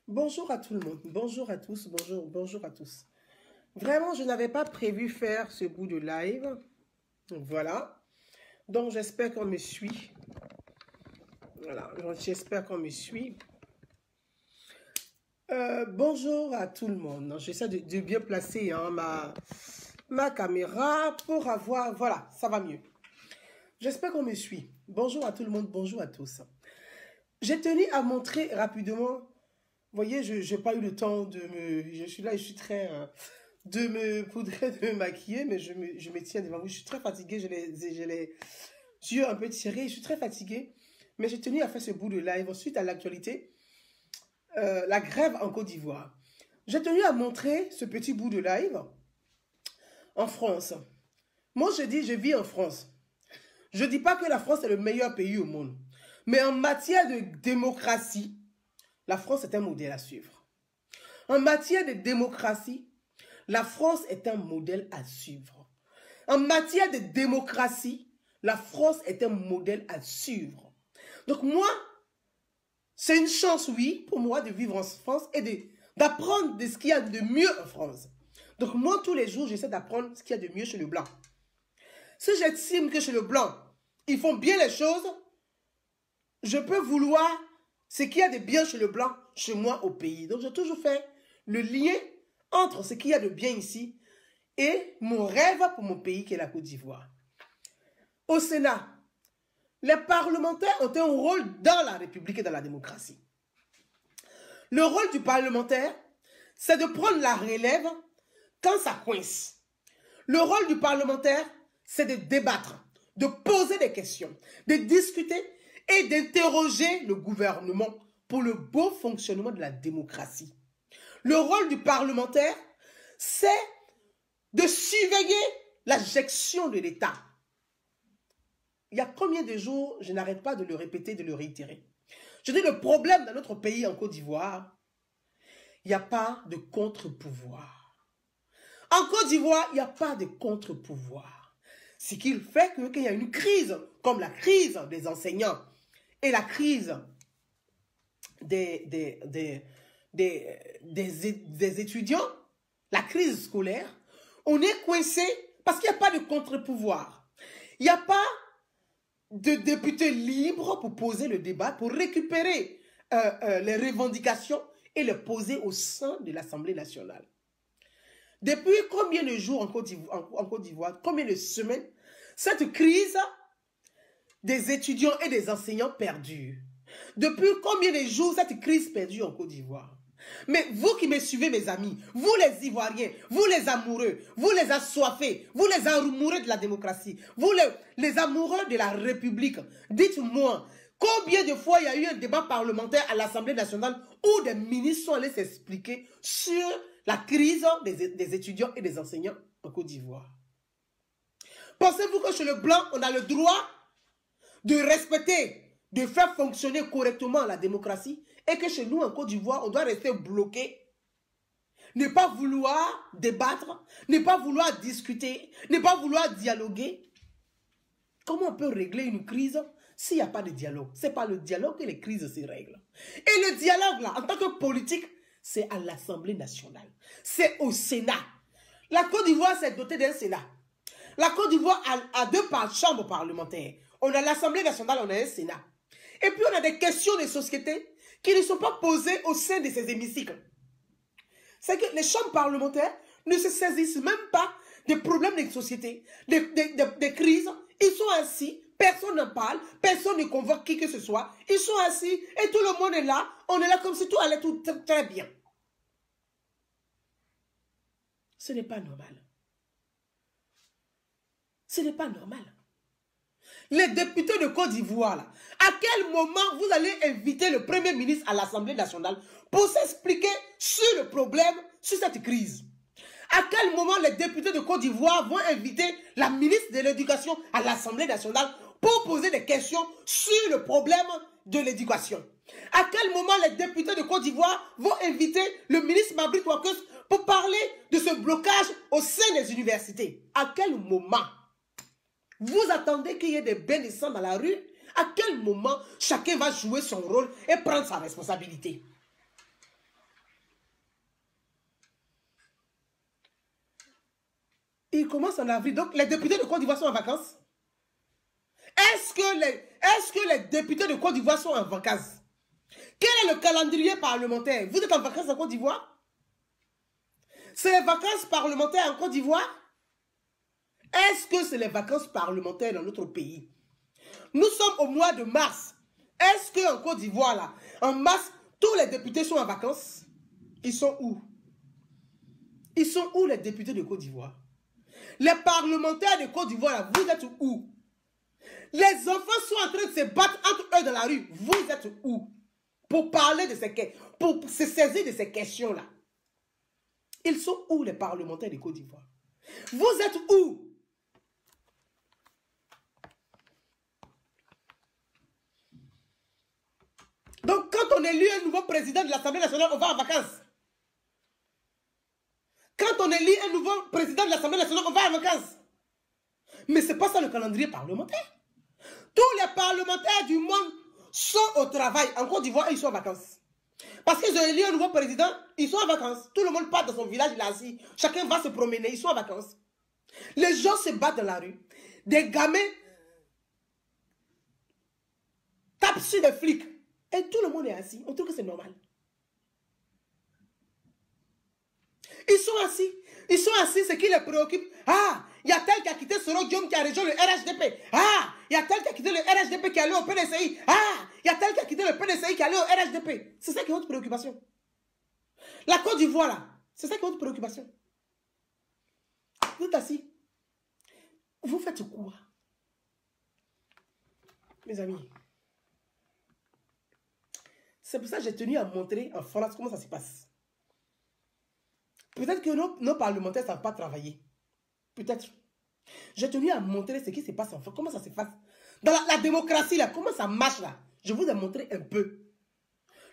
Bonjour à tout le monde, bonjour à tous, bonjour à tous. Vraiment, je n'avais pas prévu faire ce bout de live. Voilà. Donc, j'espère qu'on me suit. Voilà, j'espère qu'on me suit. Bonjour à tout le monde. J'essaie de bien placer hein, ma caméra pour avoir... Voilà, ça va mieux. J'espère qu'on me suit. Bonjour à tout le monde, bonjour à tous. J'ai tenu à montrer rapidement... Vous voyez, je n'ai pas eu le temps de me... Je suis là, je suis très... de me poudrer, de me maquiller, mais je me tiens devant vous. Je suis très fatiguée, j'ai les yeux un peu tirés, je suis très fatiguée. Mais j'ai tenu à faire ce bout de live suite à l'actualité, la grève en Côte d'Ivoire. J'ai tenu à montrer ce petit bout de live en France. Moi, je dis, je vis en France. Je ne dis pas que la France est le meilleur pays au monde. Mais en matière de démocratie, la France est un modèle à suivre. En matière de démocratie, la France est un modèle à suivre. En matière de démocratie, la France est un modèle à suivre. Donc moi, c'est une chance, oui, pour moi de vivre en France et d'apprendre de ce qu'il y a de mieux en France. Donc moi, tous les jours, j'essaie d'apprendre ce qu'il y a de mieux chez le blanc. Si j'estime que chez le blanc, ils font bien les choses, je peux vouloir ce qu'il y a de bien chez le blanc, chez moi au pays. Donc j'ai toujours fait le lien entre ce qu'il y a de bien ici et mon rêve pour mon pays qui est la Côte d'Ivoire. Au Sénat, les parlementaires ont un rôle dans la République et dans la démocratie. Le rôle du parlementaire, c'est de prendre la relève quand ça coince. Le rôle du parlementaire, c'est de débattre, de poser des questions, de discuter et d'interroger le gouvernement pour le bon fonctionnement de la démocratie. Le rôle du parlementaire, c'est de surveiller la gestion de l'État. Il y a combien de jours, je n'arrête pas de le répéter, de le réitérer. Je dis le problème dans notre pays en Côte d'Ivoire, il n'y a pas de contre-pouvoir. En Côte d'Ivoire, il n'y a pas de contre-pouvoir. Ce qui fait qu'il y a une crise, comme la crise des enseignants et la crise des étudiants, la crise scolaire, on est coincé parce qu'il n'y a pas de contre-pouvoir. Il n'y a pas de députés libres pour poser le débat, pour récupérer les revendications et les poser au sein de l'Assemblée nationale. Depuis combien de jours en Côte d'Ivoire, combien de semaines, cette crise des étudiants et des enseignants perdure? Depuis combien de jours cette crise perdure en Côte d'Ivoire? Mais vous qui me suivez, mes amis, vous les Ivoiriens, vous les amoureux, vous les assoiffés, vous les amoureux de la démocratie, vous les amoureux de la République, dites-moi, combien de fois il y a eu un débat parlementaire à l'Assemblée nationale où des ministres sont allés s'expliquer sur la crise des étudiants et des enseignants en Côte d'Ivoire? Pensez-vous que chez le blanc, on a le droit de respecter, de faire fonctionner correctement la démocratie et que chez nous, en Côte d'Ivoire, on doit rester bloqué, ne pas vouloir débattre, ne pas vouloir discuter, ne pas vouloir dialoguer? Comment on peut régler une crise s'il n'y a pas de dialogue? Ce n'est pas le dialogue que les crises se règlent. Et le dialogue, là, en tant que politique, c'est à l'Assemblée nationale. C'est au Sénat. La Côte d'Ivoire s'est dotée d'un Sénat. La Côte d'Ivoire a deux chambres parlementaires. On a l'Assemblée nationale, on a un Sénat. Et puis on a des questions de société qui ne sont pas posées au sein de ces hémicycles. C'est que les chambres parlementaires ne se saisissent même pas des problèmes de société, des crises. Ils sont assis, personne n'en parle, personne ne convoque qui que ce soit. Ils sont assis et tout le monde est là. On est là comme si tout allait tout très bien. Ce n'est pas normal. Ce n'est pas normal. Les députés de Côte d'Ivoire, là, à quel moment vous allez inviter le Premier ministre à l'Assemblée nationale pour s'expliquer sur le problème, sur cette crise? À quel moment les députés de Côte d'Ivoire vont inviter la ministre de l'Éducation à l'Assemblée nationale pour poser des questions sur le problème de l'éducation? À quel moment les députés de Côte d'Ivoire vont inviter le ministre Mabrit Wakus pour parler de ce blocage au sein des universités? À quel moment? Vous attendez qu'il y ait des bains de sang dans la rue? À quel moment chacun va jouer son rôle et prendre sa responsabilité? Il commence en avril. Donc, les députés de Côte d'Ivoire sont en vacances? Est-ce que les députés de Côte d'Ivoire sont en vacances? Quel est le calendrier parlementaire? Vous êtes en vacances en Côte d'Ivoire? C'est les vacances parlementaires en Côte d'Ivoire? Est-ce que c'est les vacances parlementaires dans notre pays? Nous sommes au mois de mars. Est-ce qu'en Côte d'Ivoire, là, en mars, tous les députés sont en vacances? Ils sont où? Ils sont où les députés de Côte d'Ivoire? Les parlementaires de Côte d'Ivoire, là, vous êtes où? Les enfants sont en train de se battre entre eux dans la rue. Vous êtes où? Pour parler de ces questions, pour se saisir de ces questions-là. Ils sont où les parlementaires de Côte d'Ivoire? Vous êtes où? Donc, quand on élit un nouveau président de l'Assemblée nationale, on va en vacances. Quand on élit un nouveau président de l'Assemblée nationale, on va en vacances. Mais ce n'est pas ça le calendrier parlementaire. Tous les parlementaires du monde sont au travail. En Côte d'Ivoire, ils sont en vacances. Parce qu'ils ont élu un nouveau président, ils sont en vacances. Tout le monde part dans son village, il est assis. Chacun va se promener, ils sont en vacances. Les gens se battent dans la rue. Des gamins tapent sur des flics. Et tout le monde est assis. On trouve que c'est normal. Ils sont assis. Ils sont assis, ce qui les préoccupe. Ah, il y a tel qui a quitté Soro Diom qui a rejoint le RHDP. Ah, il y a tel qui a quitté le RHDP qui est allé au PDCI. Ah, il y a tel qui a quitté le PDCI qui est allé au RHDP. C'est ça qui est votre préoccupation. La Côte d'Ivoire, là, c'est ça qui est votre préoccupation. Vous êtes assis. Vous faites quoi? Mes amis. C'est pour ça que j'ai tenu à montrer en France comment ça se passe. Peut-être que nos parlementaires ne savent pas travailler. Peut-être. J'ai tenu à montrer ce qui se passe en France. Comment ça se passe. Dans la démocratie, là, comment ça marche, là. Je vous ai montré un peu.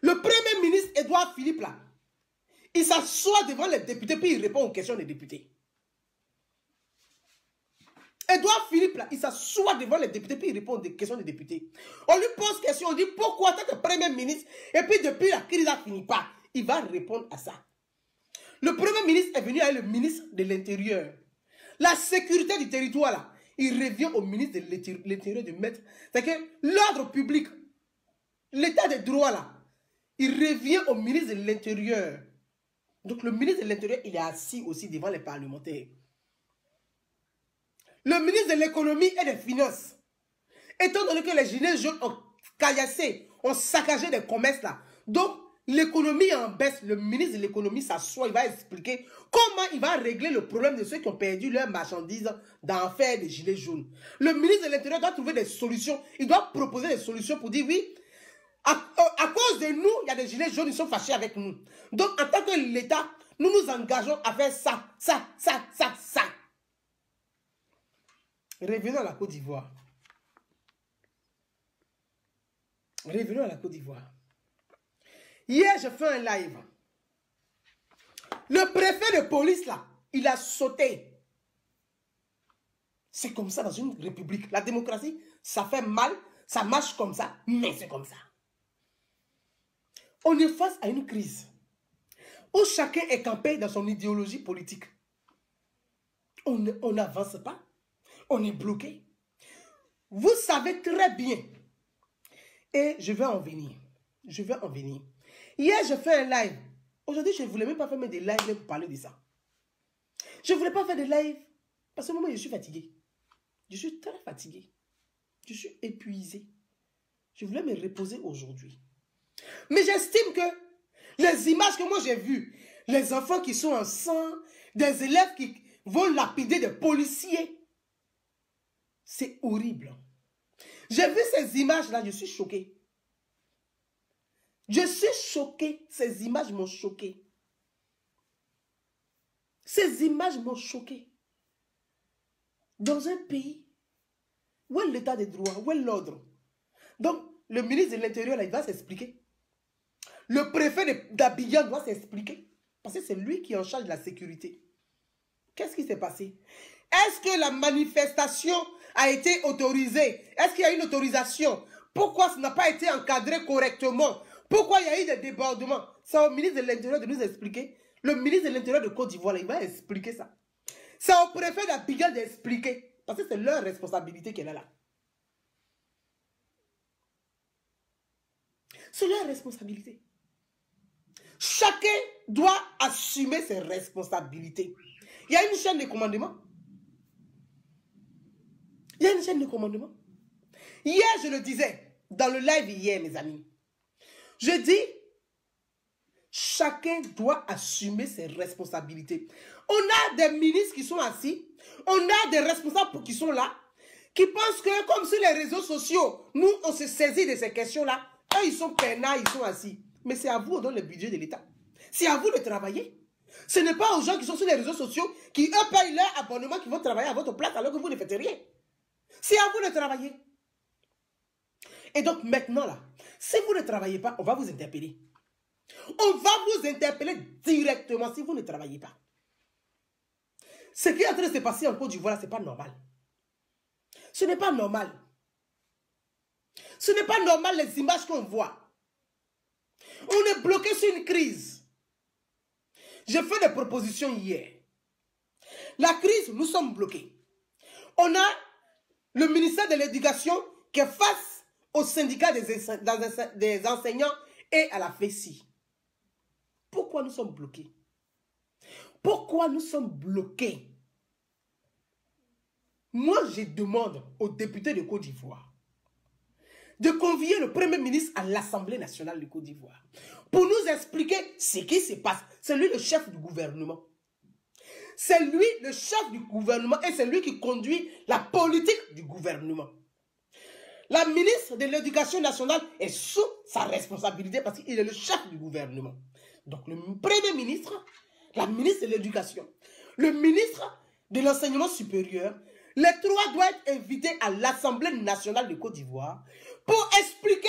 Le Premier ministre Édouard Philippe, là, il s'assoit devant les députés, puis il répond aux questions des députés. Édouard Philippe, là, il s'assoit devant les députés, puis il répond aux questions des députés. On lui pose question, on dit pourquoi tant que Premier ministre, et puis depuis la crise n'a fini pas, il va répondre à ça. Le Premier ministre est venu avec le ministre de l'Intérieur. La sécurité du territoire, là, il revient au ministre de l'Intérieur de mettre. C'est que l'ordre public, l'état de droit, là, il revient au ministre de l'Intérieur. Donc le ministre de l'Intérieur, il est assis aussi devant les parlementaires. Le ministre de l'économie et des finances, étant donné que les gilets jaunes ont caillassé, ont saccagé des commerces là, donc l'économie est en baisse, le ministre de l'économie s'assoit, il va expliquer comment il va régler le problème de ceux qui ont perdu leurs marchandises dans l'affaire des gilets jaunes. Le ministre de l'Intérieur doit trouver des solutions, il doit proposer des solutions pour dire oui, à cause de nous, il y a des gilets jaunes, ils sont fâchés avec nous. Donc en tant que l'État, nous nous engageons à faire ça. Revenons à la Côte d'Ivoire. Revenons à la Côte d'Ivoire. Hier, j'ai fait un live. Le préfet de police, là, il a sauté. C'est comme ça dans une république. La démocratie, ça fait mal, ça marche comme ça, mais c'est comme ça. On est face à une crise où chacun est campé dans son idéologie politique. On n'avance pas. On est bloqué. Vous savez très bien. Et je vais en venir. Je vais en venir. Hier, j'ai fait un live. Aujourd'hui, je ne voulais même pas faire des lives pour parler de ça. Je ne voulais pas faire des lives parce que moi, je suis fatigué. Je suis très fatigué. Je suis épuisé. Je voulais me reposer aujourd'hui. Mais j'estime que les images que moi j'ai vues, les enfants qui sont en sang, des élèves qui vont lapider des policiers, c'est horrible. J'ai vu ces images-là, je suis choqué. Je suis choqué. Ces images m'ont choqué. Ces images m'ont choqué. Dans un pays où est l'état de droit, où est l'ordre. Donc, le ministre de l'Intérieur, il va s'expliquer. Le préfet d'Abidjan doit s'expliquer. Parce que c'est lui qui est en charge de la sécurité. Qu'est-ce qui s'est passé? Est-ce que la manifestation a été autorisée? Est-ce qu'il y a une autorisation? Pourquoi ça n'a pas été encadré correctement? Pourquoi il y a eu des débordements? C'est au ministre de l'Intérieur de nous expliquer. Le ministre de l'Intérieur de Côte d'Ivoire, il va expliquer ça. C'est au préfet d'Abidjan d'expliquer. Parce que c'est leur responsabilité qu'elle est là. C'est leur responsabilité. Chacun doit assumer ses responsabilités. Il y a une chaîne de commandement. Il y a une chaîne de commandement. Hier, je le disais, dans le live hier, mes amis. Je dis, chacun doit assumer ses responsabilités. On a des ministres qui sont assis. On a des responsables qui sont là, qui pensent que, comme sur les réseaux sociaux, nous, on se saisit de ces questions-là. Eux, ils sont peinards, ils sont assis. Mais c'est à vous, on donne le budget de l'État. C'est à vous de travailler. Ce n'est pas aux gens qui sont sur les réseaux sociaux, qui, eux, payent leur abonnement, qui vont travailler à votre place alors que vous ne faites rien. C'est à vous de travailler. Et donc, maintenant, là, si vous ne travaillez pas, on va vous interpeller. On va vous interpeller directement si vous ne travaillez pas. Ce qui est en train de se passer en Côte d'Ivoire, ce n'est pas normal. Ce n'est pas normal. Ce n'est pas normal les images qu'on voit. On est bloqué sur une crise. J'ai fait des propositions hier. La crise, nous sommes bloqués. On a le ministère de l'Éducation qui est face au syndicat des enseignants et à la FESI. Pourquoi nous sommes bloqués? Pourquoi nous sommes bloqués? Moi, je demande aux députés de Côte d'Ivoire de convier le Premier ministre à l'Assemblée nationale de Côte d'Ivoire pour nous expliquer ce qui se passe. C'est lui le chef du gouvernement. C'est lui le chef du gouvernement et c'est lui qui conduit la politique du gouvernement. La ministre de l'Éducation nationale est sous sa responsabilité parce qu'il est le chef du gouvernement. Donc le Premier ministre, la ministre de l'Éducation, le ministre de l'Enseignement supérieur, les trois doivent être invités à l'Assemblée nationale de Côte d'Ivoire pour expliquer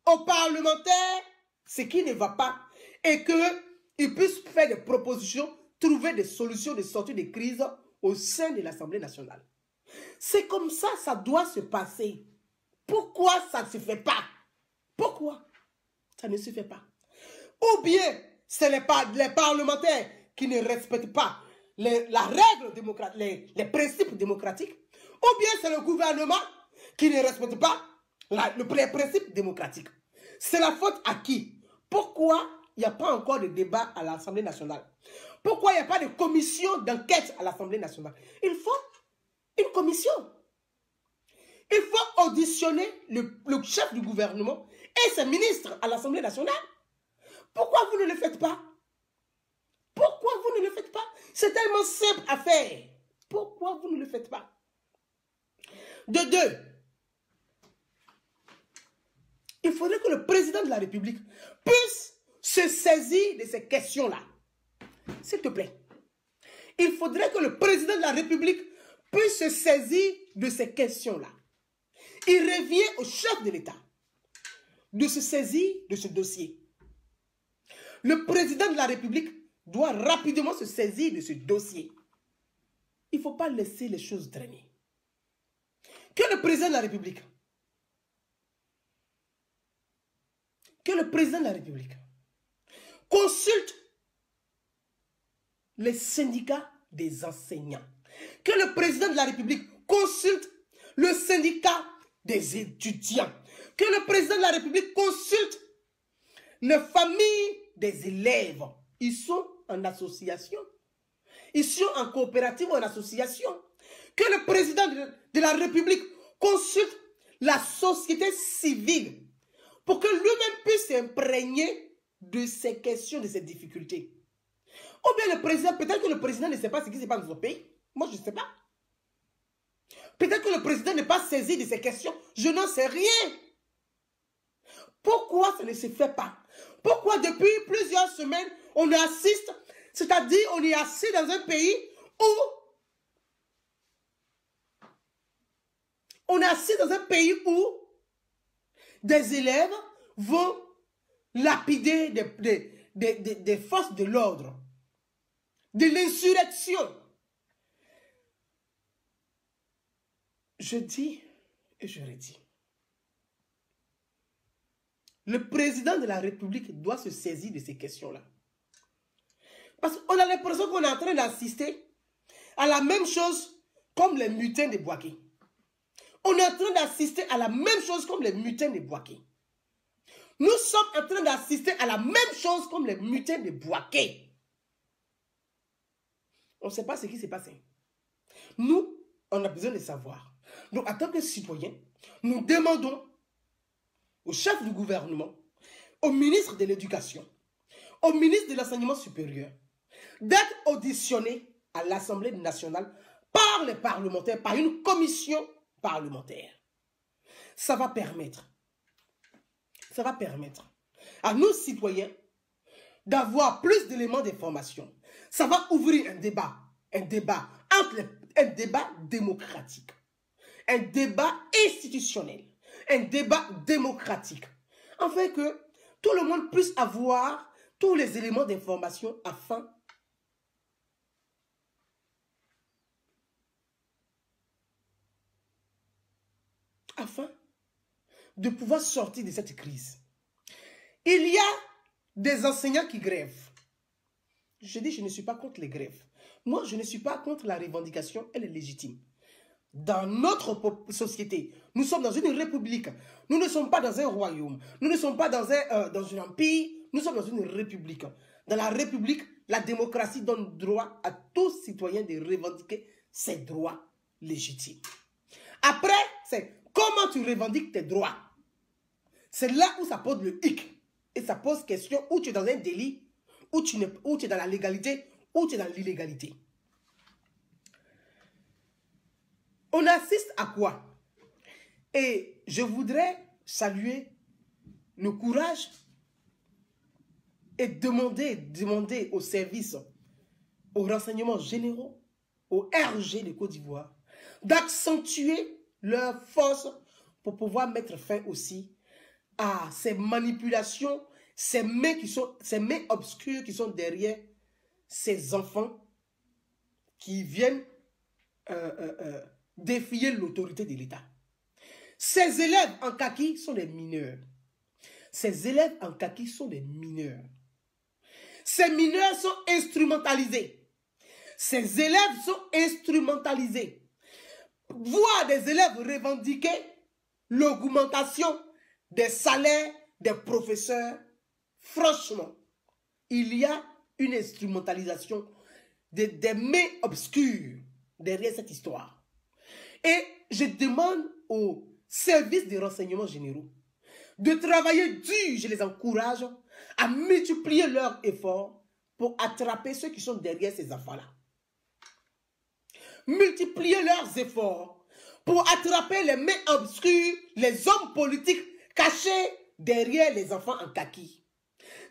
aux parlementaires ce qui ne va pas et qu'ils puissent faire des propositions, trouver des solutions de sortie de crise au sein de l'Assemblée nationale. C'est comme ça, ça doit se passer. Pourquoi ça ne se fait pas? Pourquoi ça ne se fait pas? Ou bien c'est les parlementaires qui ne respectent pas la règle démocratique, les principes démocratiques, ou bien c'est le gouvernement qui ne respecte pas les principes démocratiques. C'est la faute à qui? Pourquoi il n'y a pas encore de débat à l'Assemblée nationale? Pourquoi il n'y a pas de commission d'enquête à l'Assemblée nationale? Il faut une commission. Il faut auditionner le chef du gouvernement et ses ministres à l'Assemblée nationale. Pourquoi vous ne le faites pas? Pourquoi vous ne le faites pas? C'est tellement simple à faire. Pourquoi vous ne le faites pas? De deux, il faudrait que le président de la République puisse se saisir de ces questions-là. S'il te plaît. Il faudrait que le président de la République puisse se saisir de ces questions-là. Il revient au chef de l'État de se saisir de ce dossier. Le président de la République doit rapidement se saisir de ce dossier. Il ne faut pas laisser les choses traîner. Que le président de la République consulte les syndicats des enseignants. Que le président de la République consulte le syndicat des étudiants. Que le président de la République consulte les familles des élèves. Ils sont en association. Ils sont en coopérative ou en association. Que le président de la République consulte la société civile pour que lui-même puisse s'imprégner de ces questions, de ces difficultés. Ou bien le président, peut-être que le président ne sait pas ce qui se passe dans son pays. Moi, je ne sais pas. Peut-être que le président n'est pas saisi de ces questions. Je n'en sais rien. Pourquoi ça ne se fait pas? Pourquoi depuis plusieurs semaines, on assiste, c'est-à-dire on est assis dans un pays où des élèves vont lapider des forces de l'ordre, de l'insurrection. Je dis et je redis. Le président de la République doit se saisir de ces questions-là. Parce qu'on a l'impression qu'on est en train d'assister à la même chose comme les mutins de Bouaké. On est en train d'assister à la même chose comme les mutins de Bouaké. Nous sommes en train d'assister à la même chose comme les mutins de Bouaké. On ne sait pas ce qui s'est passé. Nous, on a besoin de savoir. Donc, en tant que citoyens, nous demandons au chef du gouvernement, au ministre de l'Éducation, au ministre de l'Enseignement supérieur, d'être auditionné à l'Assemblée nationale par les parlementaires, par une commission parlementaire. Ça va permettre à nous citoyens d'avoir plus d'éléments d'information. Ça va ouvrir un débat démocratique, un débat institutionnel, un débat démocratique, afin que tout le monde puisse avoir tous les éléments d'information afin de pouvoir sortir de cette crise. Il y a des enseignants qui grèvent. Je dis, je ne suis pas contre les grèves. Moi, je ne suis pas contre la revendication, elle est légitime. Dans notre société, nous sommes dans une république. Nous ne sommes pas dans un royaume. Nous ne sommes pas dans un empire. Nous sommes dans une république. Dans la république, la démocratie donne droit à tout citoyen de revendiquer ses droits légitimes. Après, c'est comment tu revendiques tes droits. C'est là où ça pose le hic. Et ça pose question où tu es dans un délit, où tu es dans la légalité, où tu es dans l'illégalité. On assiste à quoi? Et je voudrais saluer le courage et demander aux services, aux renseignements généraux, au RG de Côte d'Ivoire, d'accentuer leur force pour pouvoir mettre fin aussi à ces manipulations, ces mains obscures qui sont derrière ces enfants qui viennent défier l'autorité de l'État. Ces élèves en kaki sont des mineurs. Ces élèves en kaki sont des mineurs. Ces mineurs sont instrumentalisés. Ces élèves sont instrumentalisés. Voir des élèves revendiquer l'augmentation des salaires des professeurs, franchement, il y a une instrumentalisation des mains obscures derrière cette histoire. Et je demande aux services de renseignements généraux de travailler dur, je les encourage à multiplier leurs efforts pour attraper ceux qui sont derrière ces enfants-là. Multiplier leurs efforts pour attraper les mains obscures, les hommes politiques cachés derrière les enfants en kaki.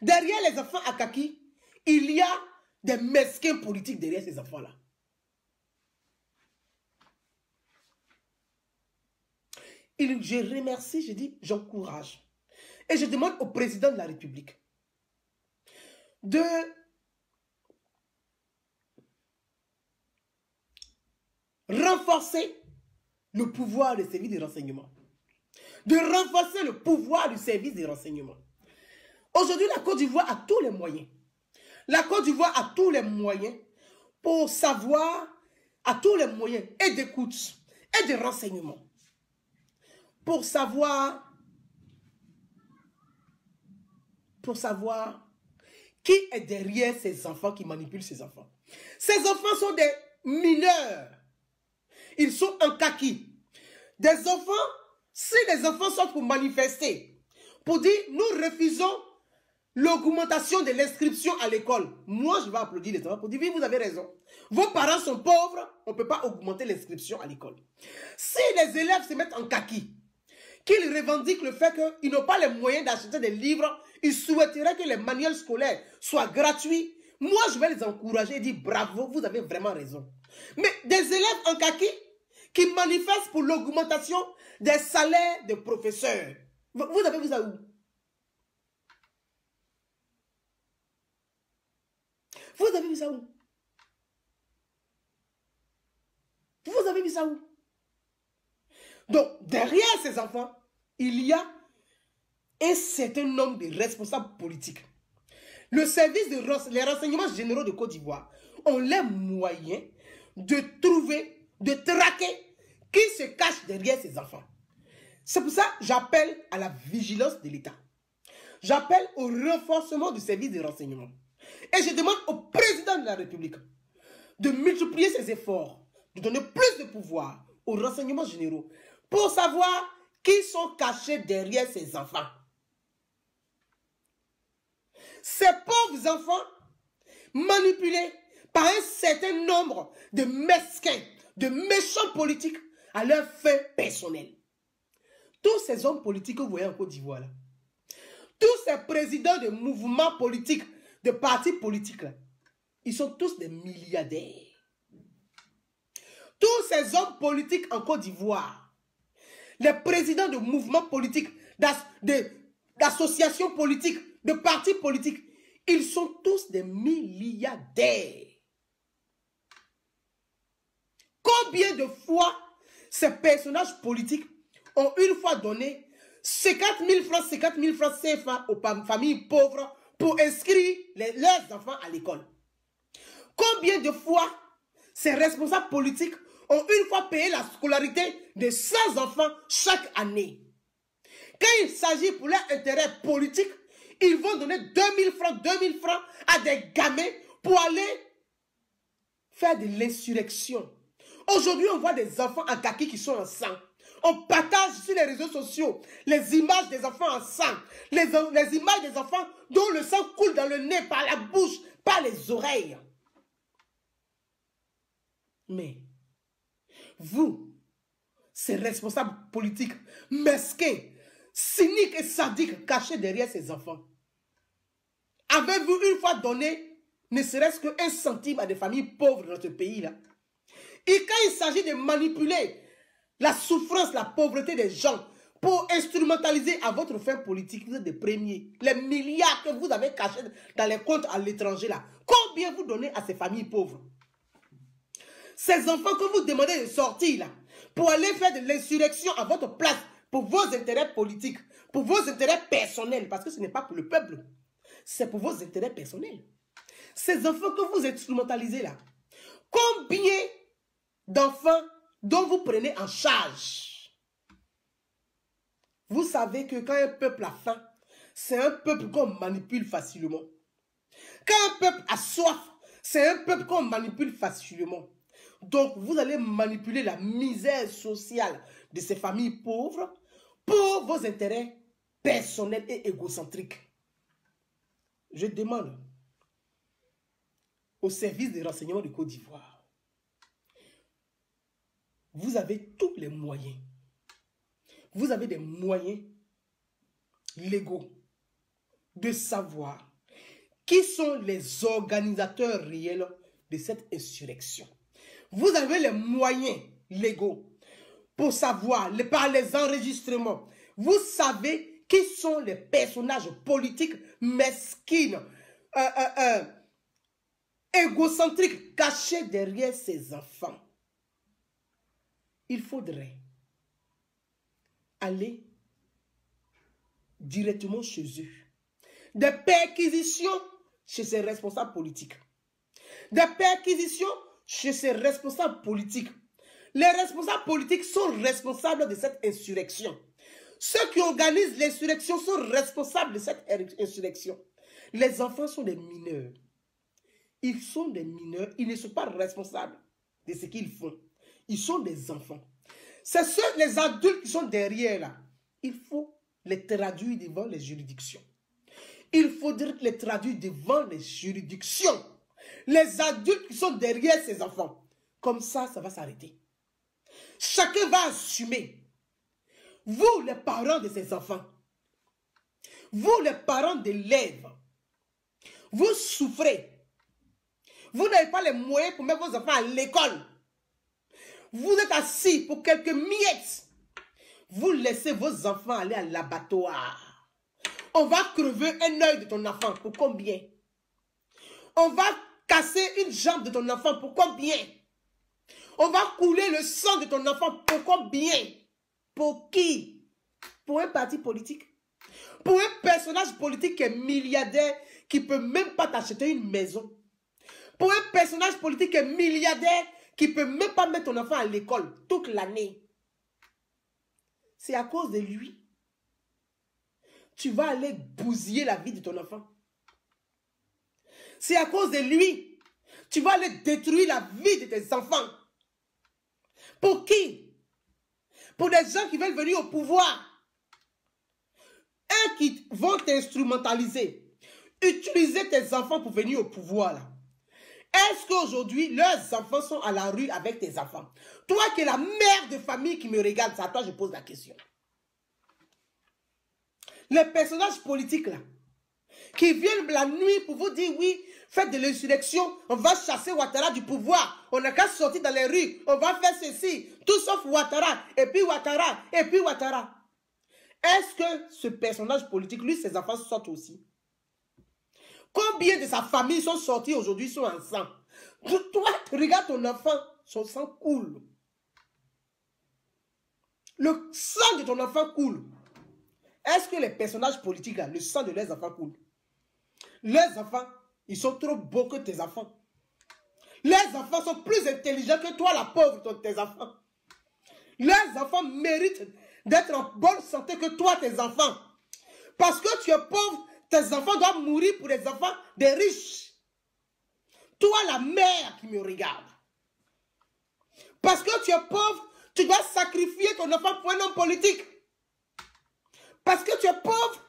Derrière les enfants en kaki, il y a des mesquins politiques derrière ces enfants-là. Je remercie, je dis, j'encourage. Et je demande au président de la République de renforcer le pouvoir des services de renseignement. De renforcer le pouvoir du service de renseignement. Aujourd'hui, la Côte d'Ivoire a tous les moyens. La Côte d'Ivoire a tous les moyens pour savoir, a tous les moyens et d'écoute et de renseignement. Pour savoir qui est derrière ces enfants qui manipulent ces enfants. Ces enfants sont des mineurs. Ils sont en kaki. Des enfants, si les enfants sortent pour manifester, pour dire nous refusons l'augmentation de l'inscription à l'école. Moi, je vais applaudir les enfants pour dire oui, vous avez raison. Vos parents sont pauvres, on ne peut pas augmenter l'inscription à l'école. Si les élèves se mettent en kaki, qu'ils revendiquent le fait qu'ils n'ont pas les moyens d'acheter des livres, ils souhaiteraient que les manuels scolaires soient gratuits. Moi, je vais les encourager et dire bravo, vous avez vraiment raison. Mais des élèves en kaki qui manifestent pour l'augmentation des salaires des professeurs, vous avez vu ça où? Vous avez vu ça où? Vous avez vu ça où? Donc, derrière ces enfants, il y a un certain nombre de responsables politiques. Le service les renseignements généraux de Côte d'Ivoire ont les moyens de trouver, de traquer qui se cache derrière ces enfants. C'est pour ça que j'appelle à la vigilance de l'État. J'appelle au renforcement du service de renseignement. Et je demande au président de la République de multiplier ses efforts, de donner plus de pouvoir aux renseignements généraux pour savoir qui sont cachés derrière ces enfants. Ces pauvres enfants manipulés par un certain nombre de mesquins, de méchants politiques à leur fin personnelle. Tous ces hommes politiques que vous voyez en Côte d'Ivoire, là, tous ces présidents de mouvements politiques, de partis politiques, là, ils sont tous des milliardaires. Tous ces hommes politiques en Côte d'Ivoire, les présidents de mouvements politiques, d'associations politiques, de partis politiques, ils sont tous des milliardaires. Combien de fois ces personnages politiques ont une fois donné 50 000 francs CFA aux familles pauvres pour inscrire leurs enfants à l'école? Combien de fois ces responsables politiques ont une fois payé la scolarité de 100 enfants chaque année? Quand il s'agit pour leur intérêt politique, ils vont donner 2000 francs à des gamins pour aller faire de l'insurrection. Aujourd'hui, on voit des enfants en kaki qui sont en sang. On partage sur les réseaux sociaux les images des enfants en sang, les images des enfants dont le sang coule dans le nez, par la bouche, par les oreilles. Mais vous, ces responsables politiques mesquins, cyniques et sadiques cachés derrière ces enfants, avez-vous une fois donné ne serait-ce qu'un centime à des familles pauvres dans ce pays-là? Et quand il s'agit de manipuler la souffrance, la pauvreté des gens pour instrumentaliser à votre fin politique, vous êtes des premiers. Les milliards que vous avez cachés dans les comptes à l'étranger là, combien vous donnez à ces familles pauvres? Ces enfants que vous demandez de sortir là, pour aller faire de l'insurrection à votre place, pour vos intérêts politiques, pour vos intérêts personnels, parce que ce n'est pas pour le peuple, c'est pour vos intérêts personnels. Ces enfants que vous instrumentalisez là, combien d'enfants dont vous prenez en charge? Vous savez que quand un peuple a faim, c'est un peuple qu'on manipule facilement. Quand un peuple a soif, c'est un peuple qu'on manipule facilement. Donc, vous allez manipuler la misère sociale de ces familles pauvres pour vos intérêts personnels et égocentriques. Je demande au service de renseignement de Côte d'Ivoire, vous avez tous les moyens. Vous avez des moyens légaux de savoir qui sont les organisateurs réels de cette insurrection. Vous avez les moyens légaux pour savoir, par les enregistrements, vous savez qui sont les personnages politiques mesquines, égocentriques, cachés derrière ces enfants. Il faudrait aller directement chez eux. Des perquisitions chez ces responsables politiques. Des perquisitions chez ces responsables politiques. Les responsables politiques sont responsables de cette insurrection. Ceux qui organisent l'insurrection sont responsables de cette insurrection. Les enfants sont des mineurs. Ils sont des mineurs, ils ne sont pas responsables de ce qu'ils font. Ils sont des enfants. C'est les adultes qui sont derrière là. Il faut les traduire devant les juridictions. Il faudrait les traduire devant les juridictions. Les adultes qui sont derrière ces enfants. Comme ça, ça va s'arrêter. Chacun va assumer. Vous, les parents de ces enfants. Vous, les parents d'élèves. Vous souffrez. Vous n'avez pas les moyens pour mettre vos enfants à l'école. Vous êtes assis pour quelques miettes. Vous laissez vos enfants aller à l'abattoir. On va crever un œil de ton enfant. Pour combien? On va casser une jambe de ton enfant. Pour combien? On va couler le sang de ton enfant. Pour combien? Pour qui? Pour un parti politique? Pour un personnage politique qui est milliardaire, qui ne peut même pas t'acheter une maison? Pour un personnage politique qui est milliardaire, qui ne peut même pas mettre ton enfant à l'école toute l'année, c'est à cause de lui. Tu vas aller bousiller la vie de ton enfant. C'est à cause de lui. Tu vas aller détruire la vie de tes enfants. Pour qui? Pour des gens qui veulent venir au pouvoir. Eux qui vont t'instrumentaliser. Utiliser tes enfants pour venir au pouvoir là. Est-ce qu'aujourd'hui, leurs enfants sont à la rue avec tes enfants? Toi qui es la mère de famille qui me regarde, c'est à toi que je pose la question. Les personnages politiques là, qui viennent la nuit pour vous dire oui, faites de l'insurrection, on va chasser Ouattara du pouvoir, on n'a qu'à sortir dans les rues, on va faire ceci, tout sauf Ouattara, et puis Ouattara, et puis Ouattara. Est-ce que ce personnage politique, lui, ses enfants sortent aussi? Combien de sa famille sont sortis aujourd'hui, sont en sang? Toi, regarde ton enfant, son sang coule. Le sang de ton enfant coule. Est-ce que les personnages politiques, là, le sang de leurs enfants coule? Leurs enfants, ils sont trop beaux que tes enfants. Leurs enfants sont plus intelligents que toi, la pauvre de tes enfants. Leurs enfants méritent d'être en bonne santé que toi, tes enfants. Parce que tu es pauvre, tes enfants doivent mourir pour les enfants des riches. Toi, la mère qui me regarde. Parce que tu es pauvre, tu dois sacrifier ton enfant pour un homme politique. Parce que tu es pauvre,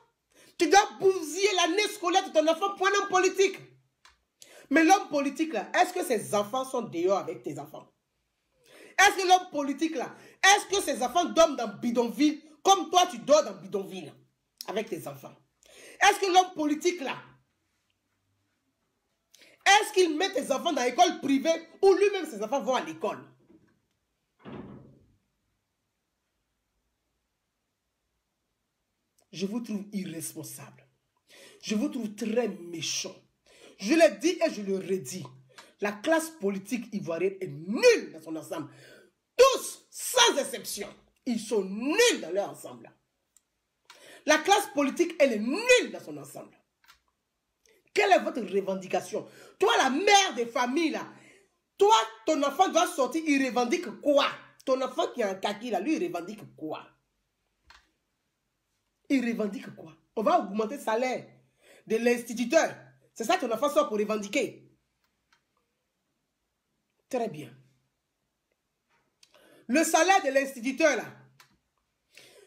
tu dois bousiller l'année scolaire de ton enfant pour un homme politique. Mais l'homme politique, là, est-ce que ses enfants sont dehors avec tes enfants? Est-ce que l'homme politique, là, est-ce que ses enfants dorment dans bidonville comme toi, tu dors dans bidonville avec tes enfants? Est-ce que l'homme politique, là, est-ce qu'il met tes enfants dans l'école privée ou lui-même ses enfants vont à l'école? Je vous trouve irresponsable. Je vous trouve très méchant. Je l'ai dit et je le redis. La classe politique ivoirienne est nulle dans son ensemble. Tous, sans exception, ils sont nuls dans leur ensemble. La classe politique, elle est nulle dans son ensemble. Quelle est votre revendication? Toi, la mère des familles, là, toi, ton enfant doit sortir, il revendique quoi? Ton enfant qui est en kaki, là, lui, il revendique quoi? Il revendique quoi? On va augmenter le salaire de l'instituteur. C'est ça que ton enfant sort pour revendiquer. Très bien. Le salaire de l'instituteur, là.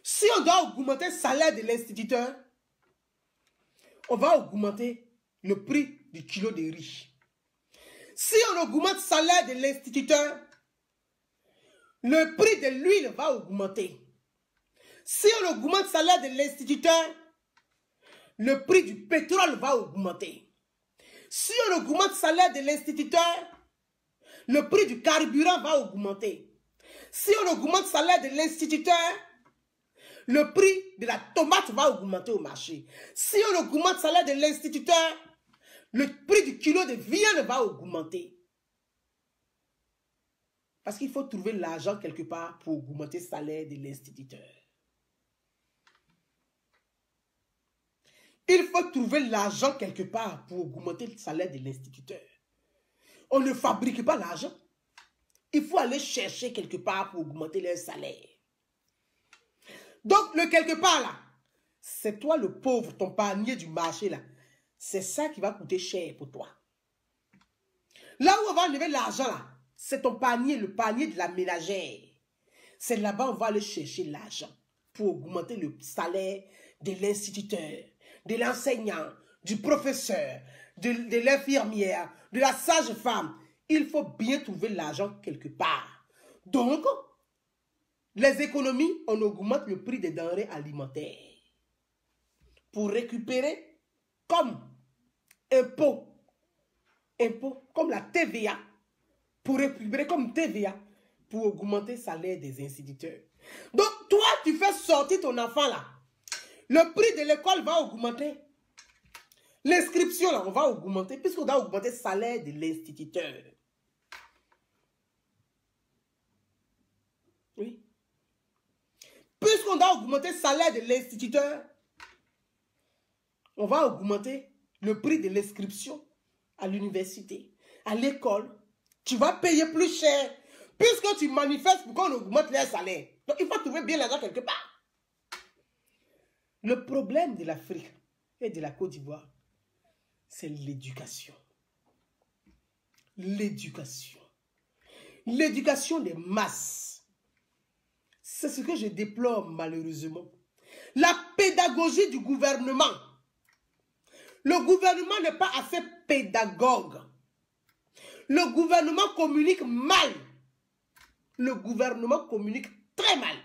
Si on doit augmenter le salaire de l'instituteur, on va augmenter le prix du kilo de riz. Si on augmente le salaire de l'instituteur, le prix de l'huile va augmenter. Si on augmente le salaire de l'instituteur, le prix du pétrole va augmenter. Si on augmente le salaire de l'instituteur, le prix du carburant va augmenter. Si on augmente le salaire de l'instituteur, le prix de la tomate va augmenter au marché. Si on augmente le salaire de l'instituteur, le prix du kilo de viande va augmenter. Parce qu'il faut trouver l'argent quelque part pour augmenter le salaire de l'instituteur. Il faut trouver l'argent quelque part pour augmenter le salaire de l'instituteur. On ne fabrique pas l'argent. Il faut aller chercher quelque part pour augmenter leur salaire. Donc, le quelque part là, c'est toi le pauvre, ton panier du marché là. C'est ça qui va coûter cher pour toi. Là où on va enlever l'argent là, c'est ton panier, le panier de la ménagère. C'est là-bas où on va aller chercher l'argent pour augmenter le salaire de l'instituteur, de l'enseignant, du professeur, de l'infirmière, de la sage-femme. Il faut bien trouver l'argent quelque part. Donc, les économies, on augmente le prix des denrées alimentaires pour récupérer comme impôt, comme la TVA, pour récupérer comme TVA, pour augmenter le salaire des instituteurs. Donc, toi, tu fais sortir ton enfant là. Le prix de l'école va augmenter. L'inscription là, on va augmenter, puisqu'on doit augmenter le salaire de l'instituteur. Oui. Puisqu'on doit augmenter le salaire de l'instituteur, on va augmenter le prix de l'inscription à l'université, à l'école, Tu vas payer plus cher puisque tu manifestes pour qu'on augmente les salaires. Donc, il faut trouver bien l'argent quelque part. Le problème de l'Afrique et de la Côte d'Ivoire, c'est l'éducation. L'éducation. L'éducation des masses. C'est ce que je déplore malheureusement. La pédagogie du gouvernement. Le gouvernement n'est pas assez pédagogue. Le gouvernement communique mal. Le gouvernement communique très mal.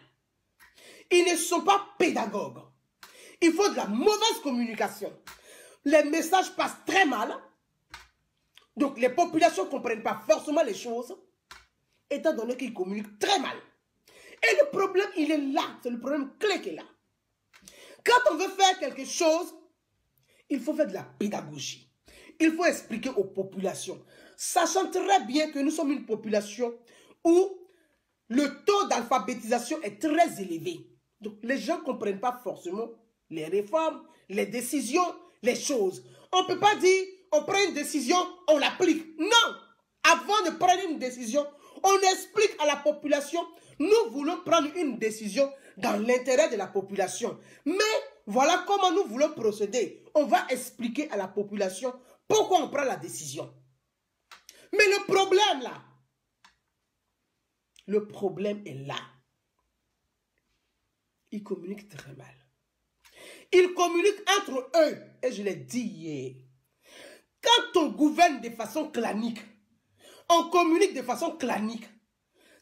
Ils ne sont pas pédagogues. Il faut de la mauvaise communication. Les messages passent très mal. Donc les populations ne comprennent pas forcément les choses, étant donné qu'ils communiquent très mal. Et le problème, il est là. C'est le problème clé qui est là. Quand on veut faire quelque chose, il faut faire de la pédagogie. Il faut expliquer aux populations. Sachant très bien que nous sommes une population où le taux d'alphabétisation est très élevé. Donc les gens ne comprennent pas forcément les réformes, les décisions, les choses. On ne peut pas dire, on prend une décision, on l'applique. Non! Avant de prendre une décision, on explique à la population, nous voulons prendre une décision dans l'intérêt de la population. Mais voilà comment nous voulons procéder. On va expliquer à la population pourquoi on prend la décision. Mais le problème est là. Ils communiquent très mal. Ils communiquent entre eux. Et je l'ai dit hier. Quand on gouverne de façon clanique, on communique de façon clanique.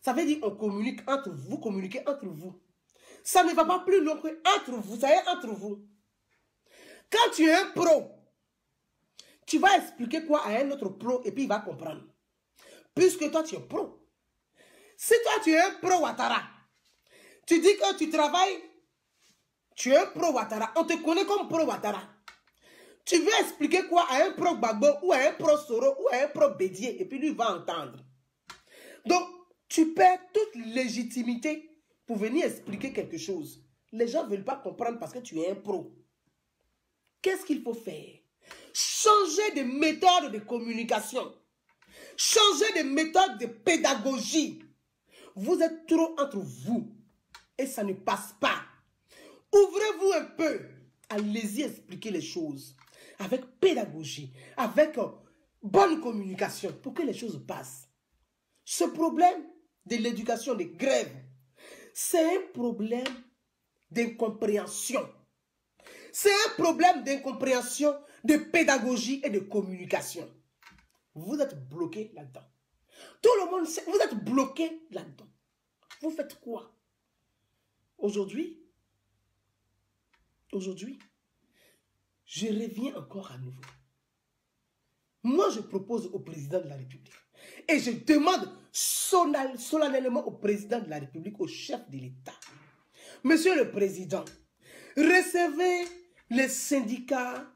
Ça veut dire on communique entre vous, communiquez entre vous. Ça ne va pas plus loin que entre vous, ça est entre vous. Quand tu es un pro, tu vas expliquer quoi à un autre pro et puis il va comprendre. Puisque toi tu es pro. Si toi tu es un pro Ouattara, tu dis que tu travailles, tu es un pro Ouattara, on te connaît comme pro Ouattara. Tu veux expliquer quoi à un pro Gbagbo ou à un pro Soro ou à un pro Bédier et puis lui va entendre. Donc, tu perds toute légitimité pour venir expliquer quelque chose. Les gens ne veulent pas comprendre parce que tu es un pro. Qu'est-ce qu'il faut faire? Changer de méthode de communication. Changer de méthode de pédagogie. Vous êtes trop entre vous et ça ne passe pas. Ouvrez-vous un peu. Allez-y expliquer les choses avec pédagogie, avec bonne communication pour que les choses passent. Ce problème de l'éducation, des grèves, c'est un problème d'incompréhension. C'est un problème d'incompréhension, de pédagogie et de communication. Vous êtes bloqué là-dedans. Tout le monde sait, vous êtes bloqué là-dedans. Vous faites quoi? Aujourd'hui, je reviens encore à nouveau. Moi, je propose au président de la République et je demande solennellement au président de la République, au chef de l'État. Monsieur le Président, recevez les syndicats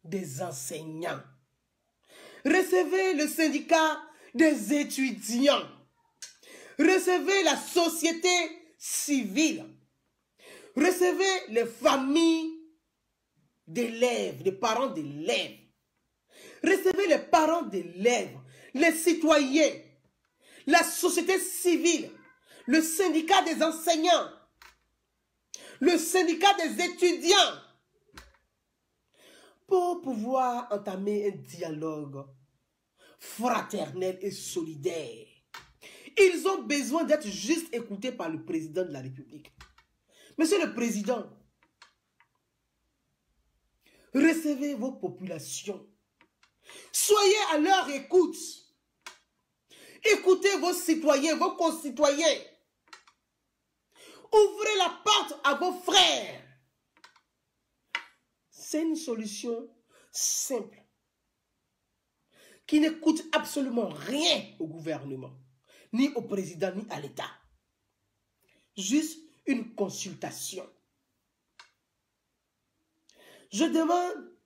des enseignants. Recevez le syndicat des étudiants. Recevez la société civile. Recevez les familles d'élèves, les parents d'élèves. Recevez les parents d'élèves, les citoyens, la société civile, le syndicat des enseignants, le syndicat des étudiants, pour pouvoir entamer un dialogue fraternel et solidaire. Ils ont besoin d'être juste écoutés par le président de la République. Monsieur le Président, recevez vos populations. Soyez à leur écoute. Écoutez vos citoyens, vos concitoyens. Ouvrez la porte à vos frères. C'est une solution simple qui ne coûte absolument rien au gouvernement, ni au président, ni à l'État. Juste une consultation. Je demande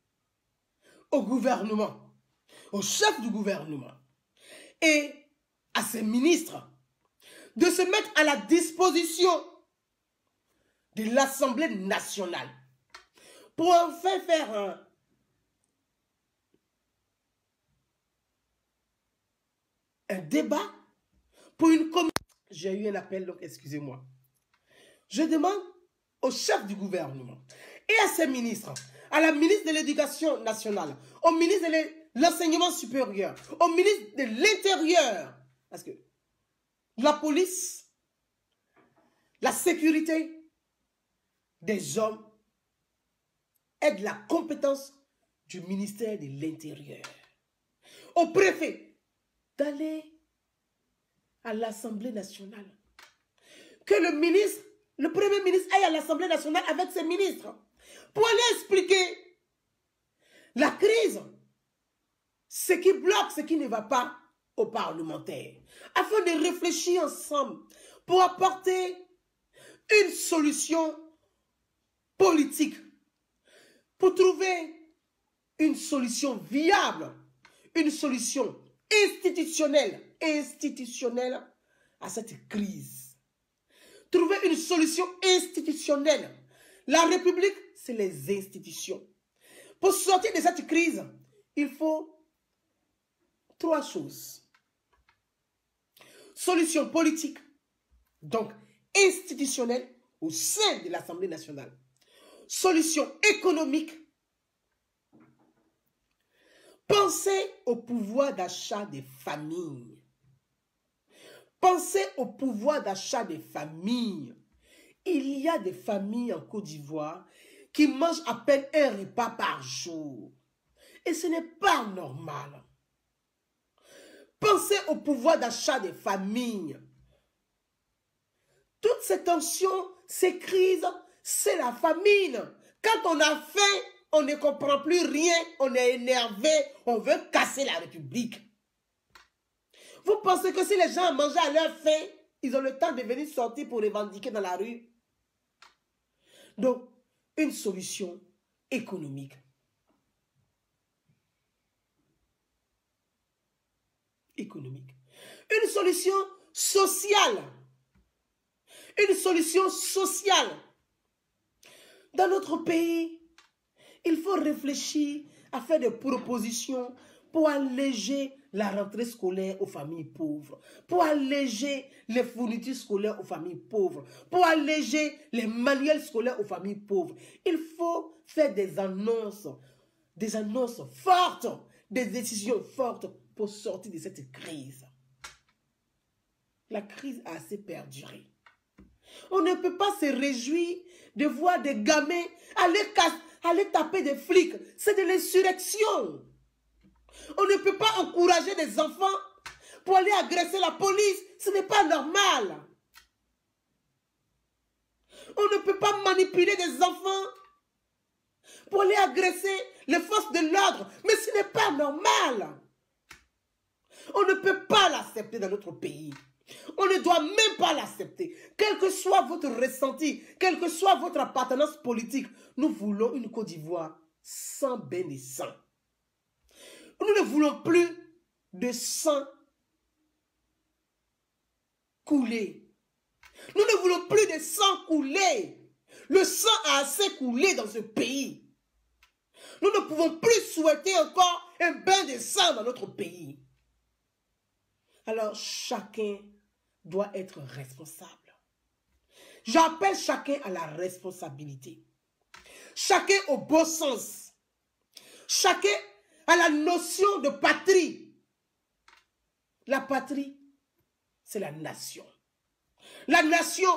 au gouvernement, au chef du gouvernement et à ses ministres de se mettre à la disposition de l'Assemblée nationale pour enfin faire un débat pour une commission. J'ai eu un appel, donc excusez-moi. Je demande au chef du gouvernement et à ses ministres, à la ministre de l'Éducation nationale, au ministre de l'Enseignement supérieur, au ministre de l'Intérieur, parce que la police, la sécurité des hommes est de la compétence du ministère de l'Intérieur. Au préfet d'aller à l'Assemblée nationale. Que le Premier ministre aille à l'Assemblée nationale avec ses ministres pour aller expliquer la crise, ce qui bloque, ce qui ne va pas aux parlementaires, afin de réfléchir ensemble pour apporter une solution politique, pour trouver une solution viable, une solution institutionnelle à cette crise. Trouver une solution institutionnelle. La République, c'est les institutions. Pour sortir de cette crise, il faut 3 choses. Solution politique, donc institutionnelle au sein de l'Assemblée nationale. Solution économique. Pensez au pouvoir d'achat des familles. Pensez au pouvoir d'achat des familles. Il y a des familles en Côte d'Ivoire qui mangent à peine un repas par jour. Et ce n'est pas normal. Pensez au pouvoir d'achat des familles. Toutes ces tensions, ces crises, c'est la famine. Quand on a faim, on ne comprend plus rien, on est énervé, on veut casser la République. Vous pensez que si les gens mangeaient à leur faim, ils ont le temps de venir sortir pour revendiquer dans la rue? Donc, une solution économique. Une solution sociale. Une solution sociale. Dans notre pays, il faut réfléchir à faire des propositions pour alléger la rentrée scolaire aux familles pauvres, pour alléger les fournitures scolaires aux familles pauvres, pour alléger les manuels scolaires aux familles pauvres. Il faut faire des annonces fortes, des décisions fortes pour sortir de cette crise. La crise a assez perduré. On ne peut pas se réjouir de voir des gamins aller taper des flics. C'est de l'insurrection. On ne peut pas encourager des enfants pour aller agresser la police. Ce n'est pas normal. On ne peut pas manipuler des enfants pour aller agresser les forces de l'ordre. Mais ce n'est pas normal. On ne peut pas l'accepter dans notre pays. On ne doit même pas l'accepter. Quel que soit votre ressenti, quelle que soit votre appartenance politique, nous voulons une Côte d'Ivoire sans bain et sang. Nous ne voulons plus de sang coulé. Nous ne voulons plus de sang coulé. Le sang a assez coulé dans ce pays. Nous ne pouvons plus souhaiter encore un bain de sang dans notre pays. Alors chacun doit être responsable. J'appelle chacun à la responsabilité. Chacun au bon sens. Chacun à la notion de patrie. La patrie, c'est la nation. La nation,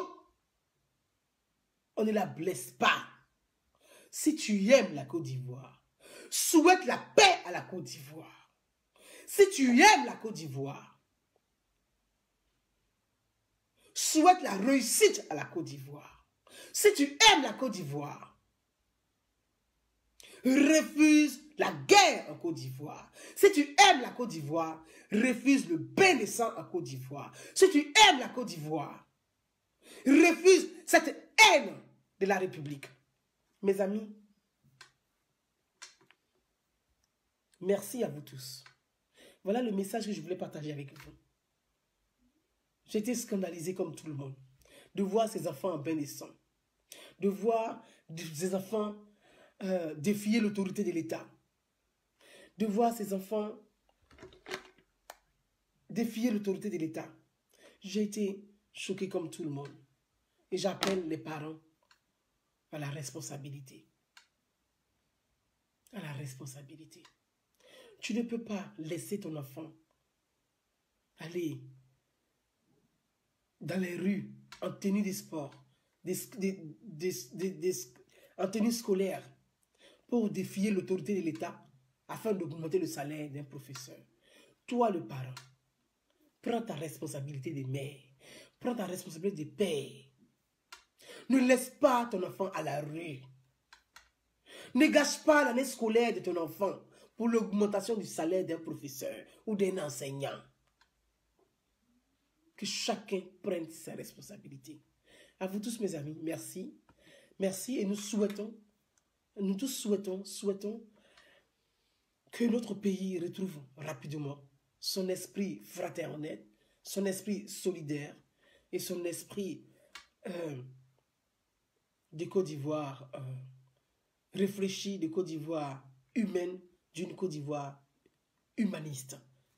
on ne la blesse pas. Si tu aimes la Côte d'Ivoire, souhaite la paix à la Côte d'Ivoire. Si tu aimes la Côte d'Ivoire, souhaite la réussite à la Côte d'Ivoire. Si tu aimes la Côte d'Ivoire, refuse la guerre en Côte d'Ivoire. Si tu aimes la Côte d'Ivoire, refuse le bain de sang en Côte d'Ivoire. Si tu aimes la Côte d'Ivoire, refuse cette haine de la République. Mes amis, merci à vous tous. Voilà le message que je voulais partager avec vous. J'étais scandalisé comme tout le monde de voir ces enfants en bain de sang, de voir ces enfants défier l'autorité de l'État, de voir ces enfants défier l'autorité de l'État. J'ai été choqué comme tout le monde. Et j'appelle les parents à la responsabilité. À la responsabilité. Tu ne peux pas laisser ton enfant aller dans les rues en tenue de sport, en tenue scolaire, pour défier l'autorité de l'État afin d'augmenter le salaire d'un professeur. Toi, le parent, prends ta responsabilité de mère, prends ta responsabilité de père. Ne laisse pas ton enfant à la rue. Ne gâche pas l'année scolaire de ton enfant pour l'augmentation du salaire d'un professeur ou d'un enseignant. Que chacun prenne ses responsabilités. À vous tous, mes amis, merci. Merci et nous tous souhaitons que notre pays retrouve rapidement son esprit fraternel, son esprit solidaire et son esprit de Côte d'Ivoire réfléchi, de Côte d'Ivoire humaine, d'une Côte d'Ivoire humaniste.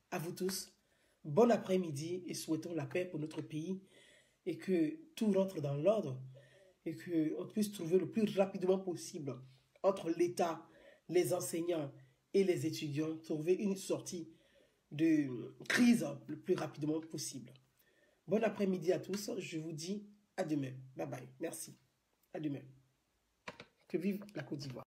À vous tous, bon après-midi et souhaitons la paix pour notre pays et que tout rentre dans l'ordre et qu'on puisse trouver le plus rapidement possible entre l'État, les enseignants et les étudiants, trouver une sortie de crise le plus rapidement possible. Bon après-midi à tous, je vous dis à demain. Bye bye, merci. À demain. Que vive la Côte d'Ivoire.